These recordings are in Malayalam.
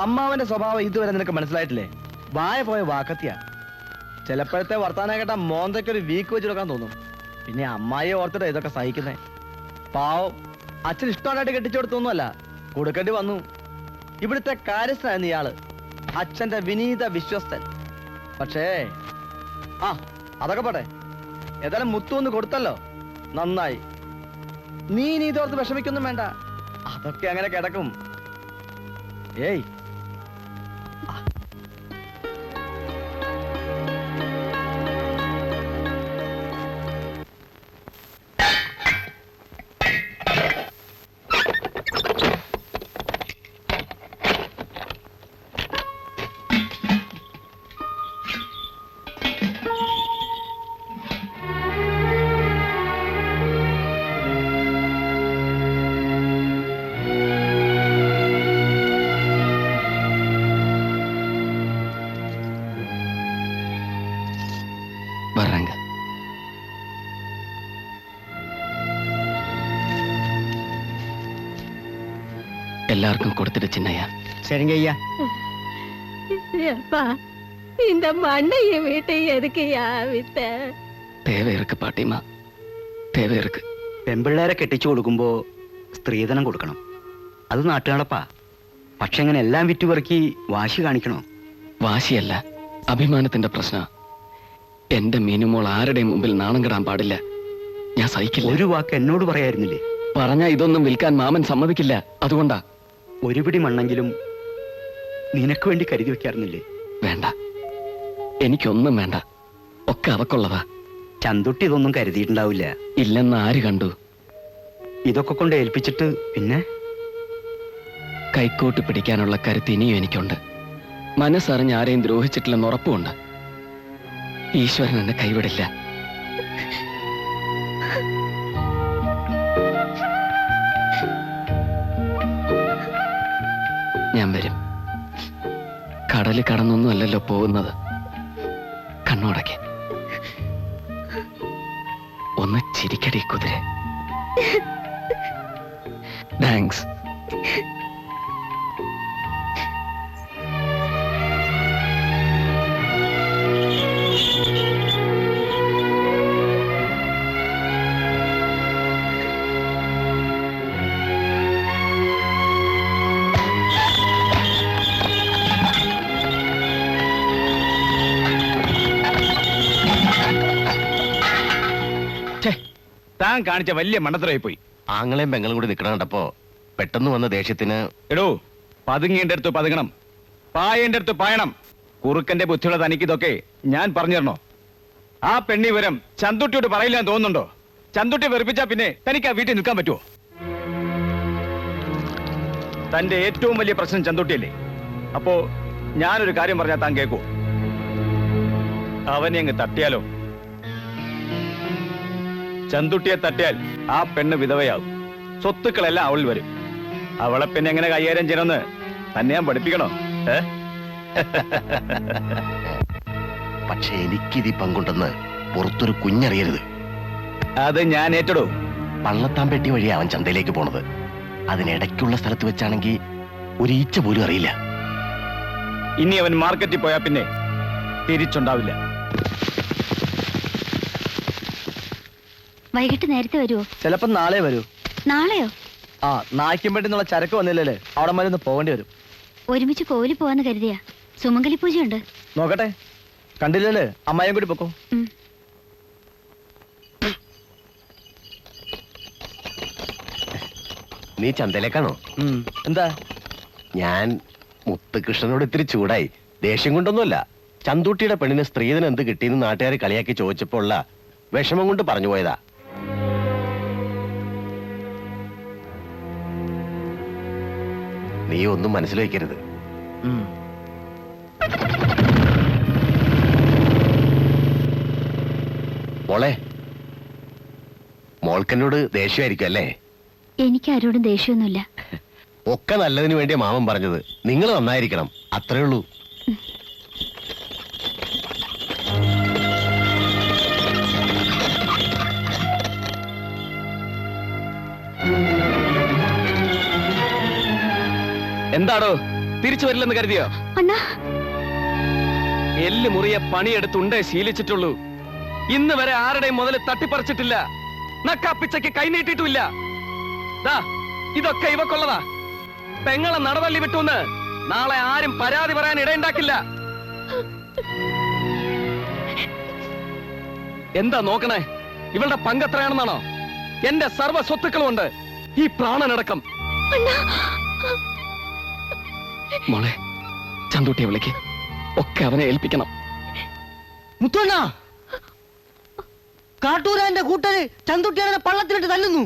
അമ്മാവന്റെ സ്വഭാവം ഇതുവരെ നിനക്ക് മനസ്സിലായിട്ടില്ലേ? വായ പോയ വാക്കത്തിയാ. ചിലപ്പോഴത്തെ വർത്താനം കേട്ടാ മോന്തയ്ക്കൊരു വീക്ക് വെച്ച് കൊടുക്കാൻ തോന്നും. പിന്നെ അമ്മായിയെ ഓർത്തിട്ട് ഇതൊക്കെ സഹിക്കുന്നേ. പാവം അച്ഛൻ ഇഷ്ടമായിട്ട് കെട്ടിച്ചു കൊടുത്തൊന്നുമല്ല, കൊടുക്കേണ്ടി വന്നു. ഇവിടുത്തെ കാര്യസ്ഥനായിരുന്നു ഇയാള്, അച്ഛന്റെ വിനീത വിശ്വസ്തൻ. പക്ഷേ അതൊക്കെ പോട്ടെ, ഏതായാലും മുത്തു ഒന്ന് കൊടുത്തല്ലോ, നന്നായി. നീ ഇതോർത്ത് വിഷമിക്കൊന്നും വേണ്ട, അതൊക്കെ അങ്ങനെ കിടക്കും. ഏയ് எல்லாருக்கும் கொடுத்துட்டு சின்னையா. சரிங்க ஐயா. இந்த மண்ணைய வீட்டை எதுக்குயா வித்த? தேவை இருக்கு பாட்டிமா, தேவை இருக்கு. പെൺപിള്ളേരെ കെട്ടിച്ചു കൊടുക്കുമ്പോ സ്ത്രീധനം കൊടുക്കണം, അത് നാട്ടുകാണപ്പാ. പക്ഷെ ഇങ്ങനെ എല്ലാം വിറ്റുപെറുക്കി വാശി കാണിക്കണോ? വാശിയല്ല, അഭിമാനത്തിന്റെ പ്രശ്നം. എന്റെ മീനുമോൾ ആരുടെയും മുമ്പിൽ നാണം കെടാൻ പാടില്ല. ഞാൻ സഹിക്കില്ല. ഒരു വാക്ക് എന്നോട് പറയായിരുന്നില്ലേ? പറഞ്ഞാ ഇതൊന്നും വിൽക്കാൻ മാമൻ സമ്മതിക്കില്ല, അതുകൊണ്ടാ. ഒരു പിടി മണ്ണെങ്കിലും നിനക്ക് വേണ്ടി കരുതി വെക്കാറുന്നില്ലേ? വേണ്ട, എനിക്കൊന്നും വേണ്ട, ഒക്കെ അവക്കുള്ളതാ. ചന്തുട്ടി ഇതൊന്നും കരുതിയിട്ടുണ്ടാവില്ല. ഇല്ലെന്ന് ആര് കണ്ടു? ഇതൊക്കെ കൊണ്ട് ഏൽപ്പിച്ചിട്ട് പിന്നെ കൈക്കോട്ട് പിടിക്കാനുള്ള കരുത്ത് ഇനിയും എനിക്കുണ്ട്. മനസ്സറിഞ്ഞ് ആരെയും ദ്രോഹിച്ചിട്ടില്ലെന്ന് ഉറപ്പുണ്ട്. ഈശ്വരൻ എന്നെ കൈവിടില്ല. ഞാൻ വരും. കടല് കടന്നൊന്നും അല്ലല്ലോ പോകുന്നത്. കണ്ണോടക്കെ ഒന്ന് ചിരിക്കടി കുതിര. താങ്ക്സ്. താൻ കാണിച്ച വലിയ മണ്ടത്തരമായി പോയി. ആങ്ങളെയും പെങ്ങളും കൂടി നിൽക്കണം കണ്ടപ്പോ പെട്ടെന്ന് വന്ന ദേഷ്യത്തിന്. എടോ, പതുങ്ങേണ്ട അടുത്ത് പതുങ്ങണം, പായേണ്ട അടുത്ത് പായണം. കുറുക്കന്റെ ബുദ്ധിയുള്ള തനിക്ക് ഇതൊക്കെ ഞാൻ പറഞ്ഞു തരണോ? ആ പെണ്ണി വിവരം ചന്തുട്ടിയോട് പറയില്ലാന്ന് തോന്നുന്നുണ്ടോ? ചന്തുട്ടി വെറുപ്പിച്ചാ പിന്നെ തനിക്ക് ആ വീട്ടിൽ നിൽക്കാൻ പറ്റുമോ? തന്റെ ഏറ്റവും വലിയ പ്രശ്നം ചന്തുട്ടിയല്ലേ? അപ്പോ ഞാനൊരു കാര്യം പറഞ്ഞാൽ താൻ കേൾക്കൂ. അവനെ അങ്ങ് തട്ടിയാലോ? ചന്തുട്ടിയെ തട്ടിയാൽ ആ പെണ്ണ് വിധവയാവും, സ്വത്തുക്കളെല്ലാം അവളിൽ വരും. അവളെ പിന്നെ എങ്ങനെ കൈകാര്യം ചെയ്യണമെന്ന് തന്നെ ഞാൻ പഠിപ്പിക്കണോ? പക്ഷെ എനിക്കിതി പങ്കുണ്ടെന്ന് പുറത്തൊരു കുഞ്ഞറിയരുത്. അത് ഞാൻ ഏറ്റെടൂ. പള്ളത്താമ്പെട്ടി വഴി അവൻ ചന്തയിലേക്ക് പോണത്. അതിനിടയ്ക്കുള്ള സ്ഥലത്ത് വെച്ചാണെങ്കിൽ ഒരു ഈച്ച പോലും അറിയില്ല. ഇനി അവൻ മാർക്കറ്റിൽ പോയാ പിന്നെ തിരിച്ചുണ്ടാവില്ല. വൈകിട്ട് നേരത്തെ വരുമോ? ചിലപ്പോ നാളെ വരൂ. നാളെയോ? നായ്ക്കുംപേട്ടി എന്നുള്ള ചരക്ക് വന്നില്ലല്ലേ, അവിടെ വരെ ഒന്ന് പോകേണ്ടി വരും. ഒരുമിച്ച് കോവിലിൽ പോവാന്ന് കരുതിയാ. സുമംഗലി പൂജയുണ്ട്. നോക്കട്ടെ, കണ്ടില്ലല്ലേ, അമ്മായിയും കൂടി പൊക്കോ. നീ ചന്തയിലേക്കാണോ? എന്താ? ഞാൻ മുത്തുകൃഷ്ണനോട് ഇത്തിരി ചൂടായി. ദേഷ്യം കൊണ്ടൊന്നുമല്ല. ചന്തൂട്ടിയുടെ പെണ്ണിന് സ്ത്രീധനം എന്ത് കിട്ടിയെന്ന് നാട്ടുകാരെ കളിയാക്കി ചോദിച്ചപ്പോ ഉള്ള വിഷമം കൊണ്ട് പറഞ്ഞു പോയതാ. നീ ഒന്നും മനസ്സിൽ വയ്ക്കരുത്. മോളെ, മോൾക്കെന്നോട് ദേഷ്യമായിരിക്കും അല്ലേ? എനിക്ക് ആരോടും ദേഷ്യമൊന്നുമില്ല. ഒക്കെ നല്ലതിന് വേണ്ടിയാ മാമൻ പറഞ്ഞത്. നിങ്ങൾ നന്നായിരിക്കണം, അത്രേ ഉള്ളൂ. എന്താടോ തിരിച്ചു വരില്ലെന്ന് കരുതിയോ? അണ്ണാ, എല്ല് മുറിയെ പണിയെടുത്തുണ്ടേ ശീലിച്ചിട്ടുള്ളൂ. ഇന്ന് വരെ ആരുടെയും മുതൽ തട്ടിപ്പറിച്ചിട്ടില്ല. നക്കാപ്പിച്ചയ്ക്ക് കൈനീട്ടിട്ടുമില്ല. ദാ ഇതൊക്കെ ഇവക്കുള്ളതാ. പെങ്ങളെ നടതള്ളി വിട്ടുന്ന് നാളെ ആരും പരാതി പറയാൻ ഇടയുണ്ടാക്കില്ല. എന്താ നോക്കണേ? ഇവളുടെ പങ്കെത്രയാണെന്നാണോ? എന്റെ സർവ്വ സ്വത്തുക്കളും ഉണ്ട്, ഈ പ്രാണനടക്കം. മോളെ, ചന്തൂട്ടിയെ വിളിക്ക്. ഒക്കെ അവനെ ഏൽപ്പിക്കണം. മുത്തണ്ണ, കാട്ടൂരാന്റെ കൂട്ടര് ചന്തുട്ടിയാനെ പള്ളത്തിലിട്ട് തല്ലുന്നു.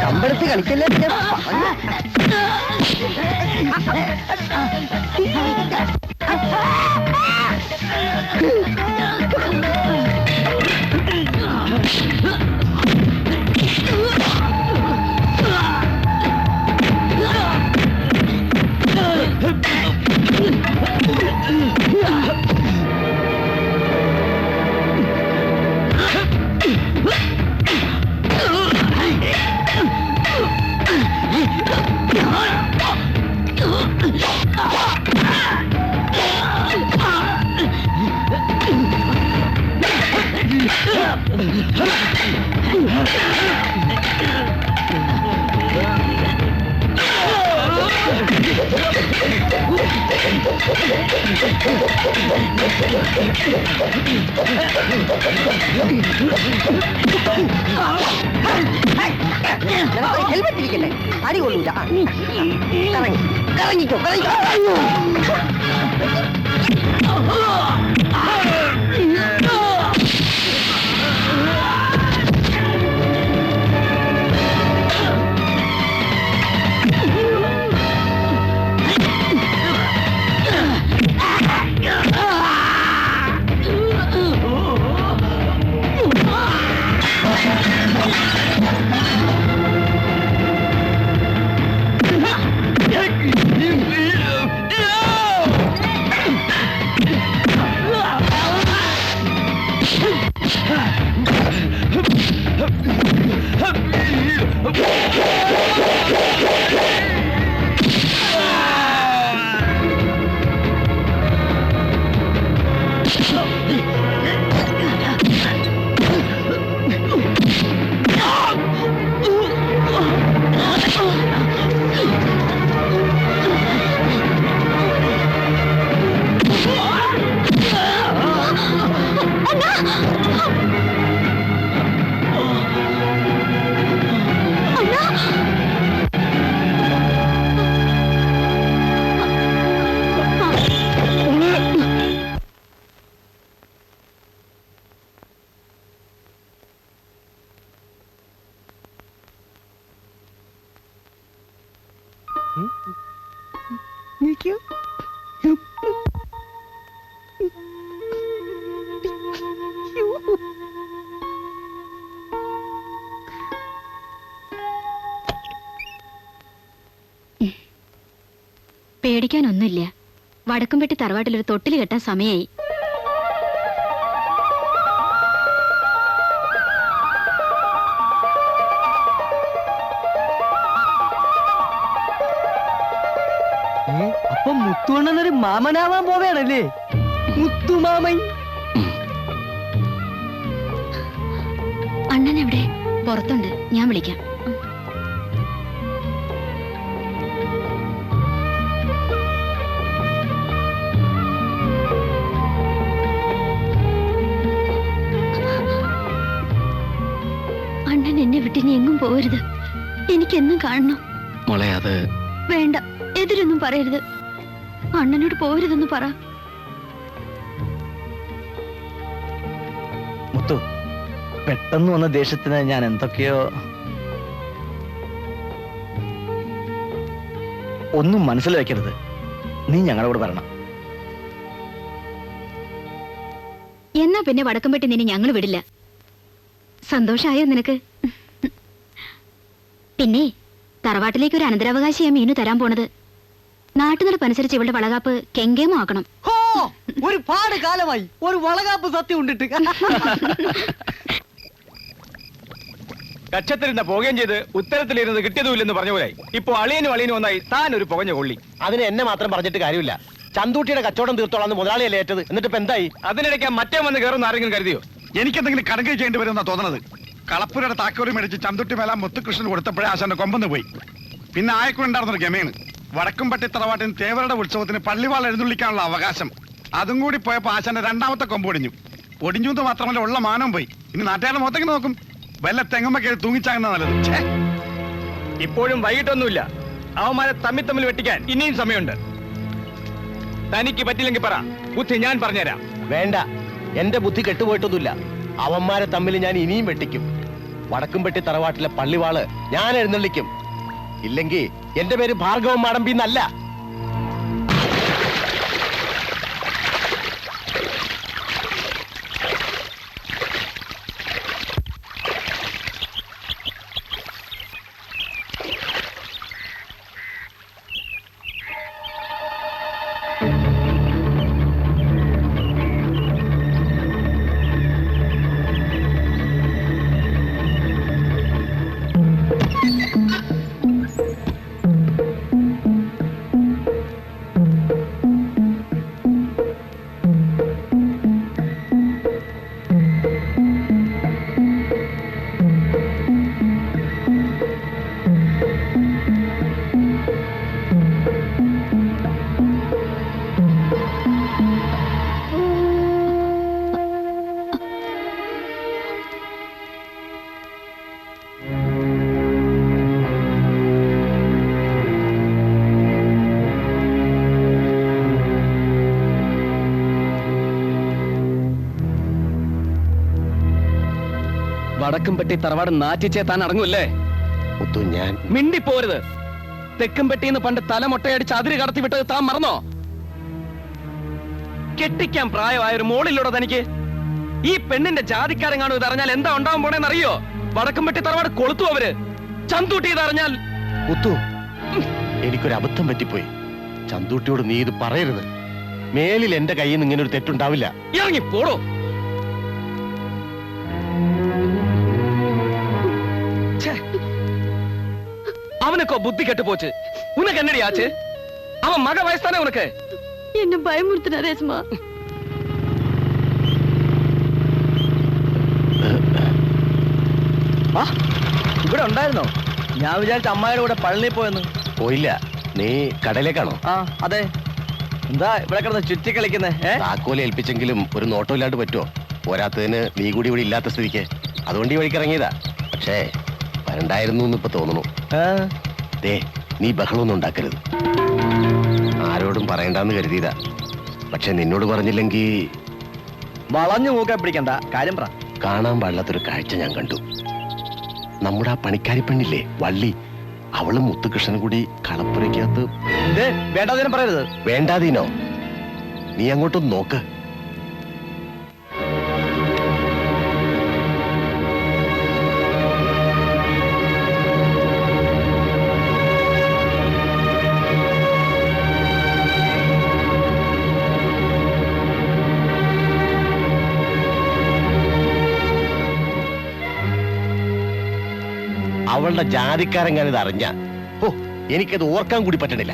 കമ്പെടുത്ത് കളിക്കല്ലേ. ഹെൽമെറ്റ് ഇരിക്കട്ടെ, അടി കൊള്ളൂല. കറങ്ങിക്കോ കറങ്ങിക്കോ. പേടിക്കാനൊന്നുമില്ല. വടക്കുംപെട്ടി തറവാട്ടിലൊരു തൊട്ടിൽ കെട്ടാൻ സമയായി. അപ്പൊ മുത്തുവണ്ണനൊരു മാമനാവാൻ പോവുകയാണല്ലേ? മുത്തുമാമൻ. അണ്ണൻ എവിടെ? പുറത്തുണ്ട്, ഞാൻ വിളിക്കാം. അണ്ണൻ എന്നെ വിട്ടിനി എങ്ങും പോകരുത്. എനിക്കെന്നും കാണണം. മോളെ അത് വേണ്ട, എതിരൊന്നും പറയരുത്. അണ്ണനോട് പോകരുതെന്ന് പറ. മുത്തു, പെട്ടെന്ന് വന്ന ദേഷ്യത്തിന് ഞാൻ എന്തൊക്കെയോ ഒന്നും മനസ്സിൽ വെക്കരുത്. നീ ഞങ്ങളുടെ കൂടെ വരണം. എന്നാ പിന്നെ വടക്കംപെട്ടി നിന്നെ ഞങ്ങൾ വിടില്ല. സന്തോഷായോ നിനക്ക്? പിന്നെ തറവാട്ടിലേക്ക് ഒരു അനന്തരാവകാശിയാ മീനു തരാൻ പോണത്. നാട്ടുനടപ്പനുസരിച്ച് ഇവളുടെ വളകാപ്പ് കെങ്കേമോ ആക്കണം. ഒരുപാട് കാലമായി ഒരു വളകാപ്പ് സത്യം ഉണ്ടിട്ട്. കക്ഷത്തിരുന്ന പോകുകയും ചെയ്ത് ഉത്തരത്തിലിരുന്ന് കിട്ടിയതുമില്ലെന്ന് പറഞ്ഞ പോലെ ഇപ്പൊ അളിയനും അളിയനും ഒന്നായി താൻ ഒരു പുകഞ്ഞ കൊള്ളി. അതിന് എന്നെ മാത്രം പറഞ്ഞിട്ട് കാര്യമില്ല. ചന്തൂട്ടിയുടെ കച്ചവടം തീർത്തോളാന്ന് മുതലാളിയല്ലേ ഏറ്റത്. എന്നിട്ട് ഇപ്പൊ എന്തായി? അതിനിടയ്ക്ക് മറ്റേ വന്ന് കയറുന്ന ആരെങ്കിലും കരുതിയോ? എനിക്കെന്തെങ്കിലും കടങ്കൈ ചെയ്യേണ്ടി വരുമെന്നാ തോന്നുന്നത്. കളപ്പുരയുടെ താക്കോറി മേടിച്ച് ചന്തുട്ടി മേല മുത്തുകൃഷ്ണൻ കൊടുത്തപ്പോഴേ ആശാന്റെ കൊമ്പന്ന് പോയി. പിന്നെ ആയക്കുണ്ടായിരുന്നൊരു ഗമയാണ്. വടക്കുംപട്ടി തറവാട്ടിന് തേവരുടെ ഉത്സവത്തിന് പള്ളിവാൾ എഴുന്നള്ളിക്കാനുള്ള അവകാശം. അതും കൂടി പോയപ്പോ ആശാന്റെ രണ്ടാമത്തെ കൊമ്പ് ഒടിഞ്ഞു. ഒടിഞ്ഞു മാത്രമല്ല ഉള്ള മാനം പോയി. ഇനി നാട്ടുകാരുടെ മുഖത്തേക്ക് നോക്കും. വല്ല തെങ്ങമ്മ തൂങ്ങിച്ചാകുന്ന നല്ലത്. ഇപ്പോഴും വൈകിട്ടൊന്നുമില്ല. അവന്മാരെ തമ്മിൽ വെട്ടിക്കാൻ ഇനിയും സമയമുണ്ട്. തനിക്ക് പറ്റില്ലെങ്കിൽ പറ, ബുദ്ധി ഞാൻ പറഞ്ഞുതരാം. വേണ്ട, എന്റെ ബുദ്ധി കെട്ടുപോയിട്ടൊന്നുമില്ല. അവന്മാരെ തമ്മിൽ ഞാൻ ഇനിയും വെട്ടിക്കും. വടക്കുംപെട്ടി തറവാട്ടിലെ പള്ളിവാള് ഞാൻ എഴുന്നള്ളിക്കും. ഇല്ലെങ്കിൽ എന്റെ പേര് ഭാർഗവൻ മാടമ്പി എന്നല്ല. വടക്കുംപെട്ടി തറവാട് നാറ്റിച്ചേ താൻ അടങ്ങുമല്ലേ? മുത്തു, ഞാൻ മിണ്ടിപ്പോരുത്. തെക്കുംപെട്ടിന്ന് പണ്ട് തലമൊട്ടയടിച്ച് അതിര് കടത്തി വിട്ടത് താൻ മറന്നോ? കെട്ടിക്കാൻ പ്രായമായ ഒരു മോളിലൂടെ തനിക്ക്. ഈ പെണ്ണിന്റെ ജാതിക്കാരൻ കാണും ഇതറിഞ്ഞാൽ എന്താ ഉണ്ടാവാൻ പോണേന്ന് അറിയോ? വടക്കുംപെട്ടി തറവാട് കൊളുത്തു അവര്. ചന്തൂട്ടി ഇതറിഞ്ഞാൽ. മുത്തു, എനിക്കൊരു അബദ്ധം പറ്റിപ്പോയി. ചന്തൂട്ടിയോട് നീ ഇത് പറയരുത്. മേലിൽ എന്റെ കയ്യിൽ നിന്ന് ഇങ്ങനെ ഒരു തെറ്റുണ്ടാവില്ല. ഇറങ്ങി പോടോ. உனக்கோ புத்தி கெட்டு போச்சு. உனக்கு என்னடி ஆச்சு? அவன் மக வயசு தானே உனக்கு. என்ன பயமுறுத்தின ரேஸ்மா. ആ ഇവിടെ ഉണ്ടായിരുന്നോ? ഞാൻ വിചാരിച്ച അമ്മായിയുടെ കൂടെ പള്ളി പോയെന്ന്. പോയില്ല. നീ കടയിലേക്കാണോ? ആ അതെ. എന്താ ഇവിടെ കിടന്ന് ചുറ്റി കളിക്കുന്നേ? താക്കോല് ഏൽപ്പിച്ചെങ്കിലും ഒരു നോട്ടം ഇല്ലാണ്ട് പറ്റുമോ? പോരാത്തതിന് നീ കൂടി ഇവിടെ ഇല്ലാത്ത സ്ഥിതിക്ക് അതുകൊണ്ട് ഈ വഴിക്ക് ഇറങ്ങിയതാ. പക്ഷേ വരണ്ടായിരുന്നു എന്ന് ഇപ്പൊ തോന്നുന്നു. ദേ, നീ ബഹളമൊന്നും ഉണ്ടാക്കരുത്. ആരോടും പറയണ്ടെന്ന് കരുതിയതാ. പക്ഷെ നിന്നോട് പറഞ്ഞില്ലെങ്കിൽ വളഞ്ഞു മൂക്കെ പിടിക്കണ്ട, കാര്യം പറ. കാണാൻ പാടില്ലാത്തൊരു കാഴ്ച ഞാൻ കണ്ടു. നമ്മുടെ ആ പണിക്കാരി പെണ്ണില്ലേ വള്ളി, അവളും മുത്തുകൃഷ്ണനും കൂടി കളപ്പുരയ്ക്കകത്ത്. വേണ്ടാതിനും പറയരുത്. വേണ്ടാതീനോ? നീ അങ്ങോട്ടൊന്ന് നോക്ക്. അവളുടെ ജാതിക്കാരൻ ഞാനിത് അറിഞ്ഞ എനിക്കത് ഓർക്കാൻ കൂടി പറ്റണില്ല.